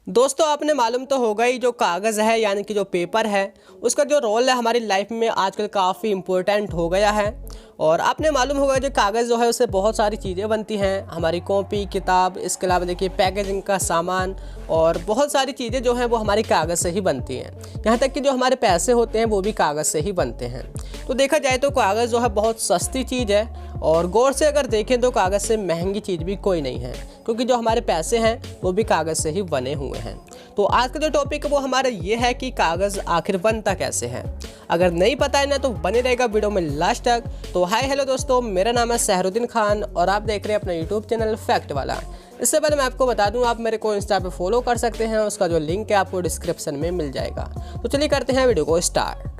दोस्तों आपने मालूम तो होगा ही, जो कागज़ है यानी कि जो पेपर है उसका जो रोल है हमारी लाइफ में आजकल काफ़ी इम्पोर्टेंट हो गया है। और आपने मालूम होगा जो कागज़ जो है उससे बहुत सारी चीज़ें बनती हैं, हमारी कॉपी किताब, इसके अलावा देखिए पैकेजिंग का सामान और बहुत सारी चीज़ें जो हैं वो हमारी कागज़ से ही बनती हैं। यहाँ तक कि जो हमारे पैसे होते हैं वो भी कागज़ से ही बनते हैं। तो देखा जाए तो कागज़ जो है बहुत सस्ती चीज़ है और गौर से अगर देखें तो कागज़ से महंगी चीज़ भी कोई नहीं है, क्योंकि जो हमारे पैसे हैं वो भी कागज़ से ही बने हुए हैं। तो आज का जो टॉपिक है वो हमारा ये है कि कागज़ आखिर बनता कैसे है। अगर नहीं पता है ना तो बने रहेगा वीडियो में लास्ट तक। तो हाय हेलो दोस्तों, मेरा नाम है सहरुद्दीन खान और आप देख रहे हैं अपना यूट्यूब चैनल फैक्ट वाला। इससे पहले मैं आपको बता दूं, आप मेरे को इंस्टा पे फॉलो कर सकते हैं, उसका जो लिंक है आपको डिस्क्रिप्शन में मिल जाएगा। तो चलिए करते हैं वीडियो को स्टार्ट।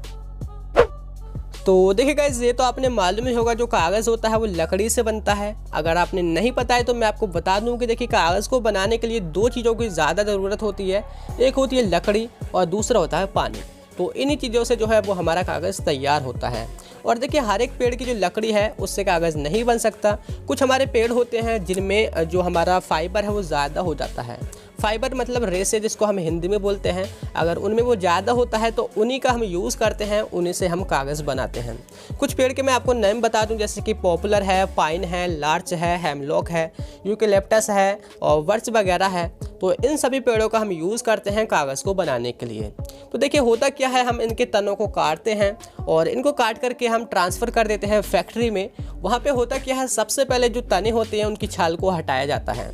तो देखिए गाइस, ये तो आपने मालूम ही होगा जो कागज़ होता है वो लकड़ी से बनता है। अगर आपने नहीं पता है तो मैं आपको बता दूं कि देखिए कागज़ को बनाने के लिए दो चीज़ों की ज़्यादा ज़रूरत होती है। एक होती है लकड़ी और दूसरा होता है पानी। तो इन्हीं चीज़ों से जो है वो हमारा कागज़ तैयार होता है। और देखिए हर एक पेड़ की जो लकड़ी है उससे कागज़ नहीं बन सकता। कुछ हमारे पेड़ होते हैं जिनमें जो हमारा फाइबर है वो ज़्यादा हो जाता है। फाइबर मतलब रेशे जिसको हम हिंदी में बोलते हैं, अगर उनमें वो ज़्यादा होता है तो उन्हीं का हम यूज़ करते हैं, उन्हीं से हम कागज़ बनाते हैं। कुछ पेड़ के मैं आपको नाम बता दूं, जैसे कि पॉपुलर है, पाइन है, लार्च है, हेमलॉक है, यूकेलिप्टस है और वर्च वगैरह है। तो इन सभी पेड़ों का हम यूज़ करते हैं कागज़ को बनाने के लिए। तो देखिए होता क्या है, हम इनके तनों को काटते हैं और इनको काट करके हम ट्रांसफ़र कर देते हैं फैक्ट्री में। वहाँ पे होता क्या है, सबसे पहले जो तने होते हैं उनकी छाल को हटाया जाता है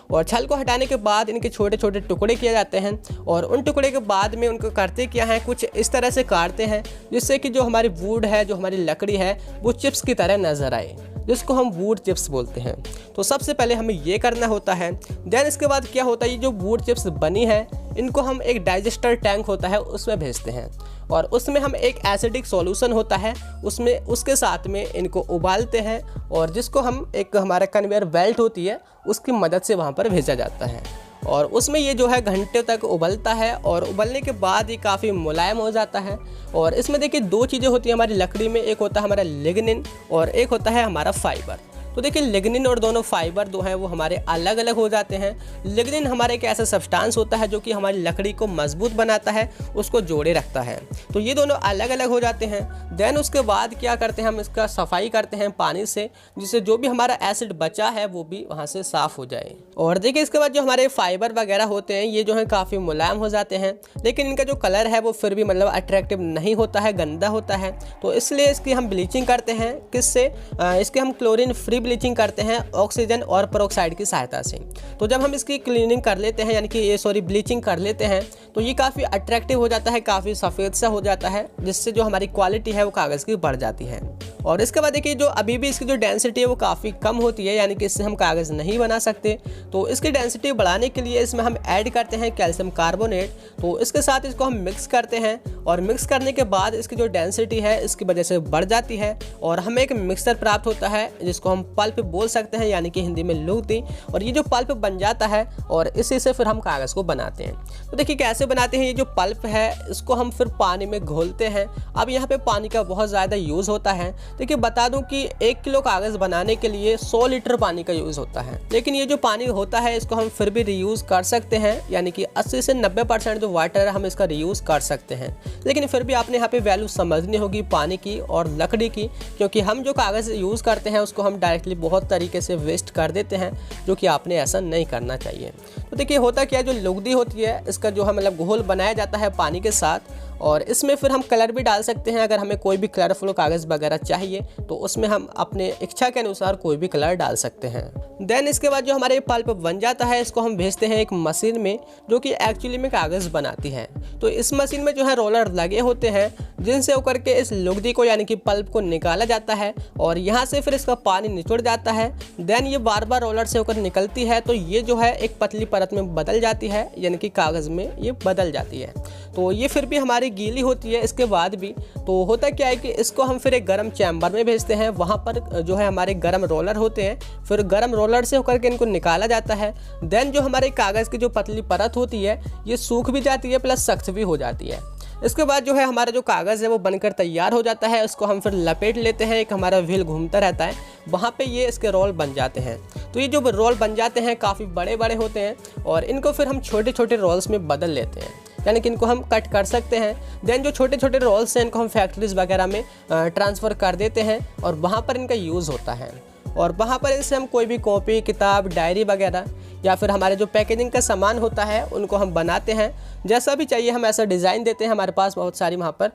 और छाल को हटाने के बाद इनके छोटे छोटे टुकड़े किए जाते हैं। और उन टुकड़े के बाद में उनको करते क्या है, कुछ इस तरह से काटते हैं जिससे कि जो हमारी वुड है, जो हमारी लकड़ी है, वो चिप्स की तरह नज़र आए, जिसको हम वुड चिप्स बोलते हैं। तो सबसे पहले हमें ये करना होता है। देन इसके बाद क्या होता है, ये जो वुड चिप्स बनी है इनको हम एक डाइजेस्टर टैंक होता है उसमें भेजते हैं और उसमें हम एक एसिडिक सॉल्यूशन होता है उसमें, उसके साथ में इनको उबालते हैं और जिसको हम एक हमारा कन्वेयर बेल्ट होती है उसकी मदद से वहाँ पर भेजा जाता है। और उसमें ये जो है घंटे तक उबलता है और उबलने के बाद ये काफ़ी मुलायम हो जाता है। और इसमें देखिए दो चीज़ें होती हैं हमारी लकड़ी में, एक होता है हमारा लिग्निन और एक होता है हमारा फाइबर। तो देखिए लिग्निन और दोनों फाइबर जो हैं वो हमारे अलग अलग हो जाते हैं। लिग्निन हमारे एक ऐसा सब्सटेंस होता है जो कि हमारी लकड़ी को मजबूत बनाता है, उसको जोड़े रखता है। तो ये दोनों अलग अलग हो जाते हैं। देन उसके बाद क्या करते हैं, हम इसका सफाई करते हैं पानी से, जिससे जो भी हमारा एसिड बचा है वो भी वहाँ से साफ़ हो जाए। और देखिए इसके बाद जो हमारे फाइबर वगैरह होते हैं ये जो है काफ़ी मुलायम हो जाते हैं, लेकिन इनका जो कलर है वो फिर भी मतलब अट्रैक्टिव नहीं होता है, गंदा होता है। तो इसलिए इसकी हम ब्लीचिंग करते हैं। किससे? इसके हम क्लोरीन फ्री ब्लीचिंग करते हैं ऑक्सीजन और पेरोक्साइड की सहायता से। तो जब हम इसकी क्लीनिंग कर लेते हैं, यानी कि ये ब्लीचिंग कर लेते हैं, तो ये काफ़ी अट्रैक्टिव हो जाता है, काफ़ी सफ़ेद सा हो जाता है, जिससे जो हमारी क्वालिटी है वो कागज़ की बढ़ जाती है। और इसके बाद देखिए जो अभी भी इसकी जो डेंसिटी है वो काफ़ी कम होती है, यानी कि इससे हम कागज़ नहीं बना सकते। तो इसकी डेंसिटी बढ़ाने के लिए इसमें हम ऐड करते हैं कैल्शियम कार्बोनेट। तो इसके साथ इसको हम मिक्स करते हैं और मिक्स करने के बाद इसकी जो डेंसिटी है इसकी वजह से बढ़ जाती है और हमें एक मिक्सचर प्राप्त होता है जिसको हम पल्प बोल सकते हैं, यानी कि हिंदी में लुगदी। और ये जो पल्प बन जाता है और इसी से फिर हम कागज़ को बनाते हैं। तो देखिए कैसे बनाते हैं, ये जो पल्प है इसको हम फिर पानी में घोलते हैं। अब यहाँ पे पानी का बहुत ज़्यादा यूज़ होता है। देखिए बता दूं कि 1 किलो कागज़ बनाने के लिए 100 लीटर पानी का यूज़ होता है, लेकिन ये जो पानी होता है इसको हम फिर भी रीयूज़ कर सकते हैं, यानी कि 80 से 90% जो वाटर है हम इसका रीयूज़ कर सकते हैं। लेकिन फिर भी आपने यहाँ पे वैल्यू समझनी होगी पानी की और लकड़ी की, क्योंकि हम जो कागज़ यूज़ करते हैं उसको हम डायरेक्टली बहुत तरीके से वेस्ट कर देते हैं, जो कि आपने ऐसा नहीं करना चाहिए। तो देखिए होता क्या है, जो लुगदी होती है इसका जो है मतलब घोल बनाया जाता है पानी के साथ और इसमें फिर हम कलर भी डाल सकते हैं। अगर हमें कोई भी कलरफुल कागज़ वगैरह चाहिए तो उसमें हम अपने इच्छा के अनुसार कोई भी कलर डाल सकते हैं। देन इसके बाद जो हमारे पल्प बन जाता है इसको हम भेजते हैं एक मशीन में, जो कि एक्चुअली में कागज़ बनाती है। तो इस मशीन में जो है रोलर लगे होते हैं जिनसे होकर के इस लुगदी को यानी कि पल्प को निकाला जाता है और यहाँ से फिर इसका पानी निचुड़ जाता है। देन ये बार बार रोलर से होकर निकलती है, तो ये जो है एक पतली परत में बदल जाती है, यानी कि कागज़ में ये बदल जाती है। तो ये फिर भी हमारी गीली होती है इसके बाद भी। तो होता क्या है कि इसको हम फिर एक गर्म चैम्बर में भेजते हैं, वहाँ पर जो है हमारे गर्म रोलर होते हैं, फिर गर्म रोलर से होकर के इनको निकाला जाता है। देन जो हमारे कागज़ की जो पतली परत होती है ये सूख भी जाती है प्लस सख्त भी हो जाती है। इसके बाद जो है हमारा जो कागज़ है वो बनकर तैयार हो जाता है। उसको हम फिर लपेट लेते हैं, एक हमारा व्हील घूमता रहता है, वहाँ पे ये इसके रोल बन जाते हैं। तो ये जो रोल बन जाते हैं काफ़ी बड़े बड़े होते हैं और इनको फिर हम छोटे छोटे रोल्स में बदल लेते हैं, यानी कि इनको हम कट कर सकते हैं। देन जो छोटे छोटे रोल्स हैं इनको हम फैक्ट्रीज़ वगैरह में ट्रांसफ़र कर देते हैं और वहाँ पर इनका यूज़ होता है और वहाँ पर इनसे हम कोई भी कॉपी, किताब, डायरी वगैरह या फिर हमारे जो पैकेजिंग का सामान होता है उनको हम बनाते हैं। जैसा भी चाहिए हम ऐसा डिज़ाइन देते हैं। हमारे पास बहुत सारी वहाँ पर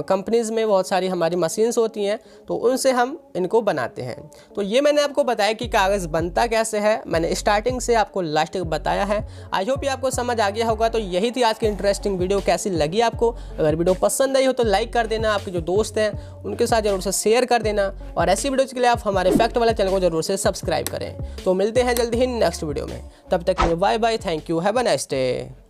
कंपनीज़ में बहुत सारी हमारी मशीन्स होती हैं, तो उनसे हम इनको बनाते हैं। तो ये मैंने आपको बताया कि कागज़ बनता कैसे है, मैंने स्टार्टिंग से आपको लास्ट तक बताया है। आई होप ये आपको समझ आ गया होगा। तो यही थी आज की इंटरेस्टिंग वीडियो। कैसी लगी आपको? अगर वीडियो पसंद आई हो तो लाइक कर देना, आपके जो दोस्त हैं उनके साथ ज़रूर से शेयर कर देना और ऐसी वीडियोज़ के लिए आप हमारे फैक्ट वाला चैनल को ज़रूर से सब्सक्राइब करें। तो मिलते हैं जल्दी ही नेक्स्ट वीडियो में, तब तक के लिए bye bye, thank you, have a nice day.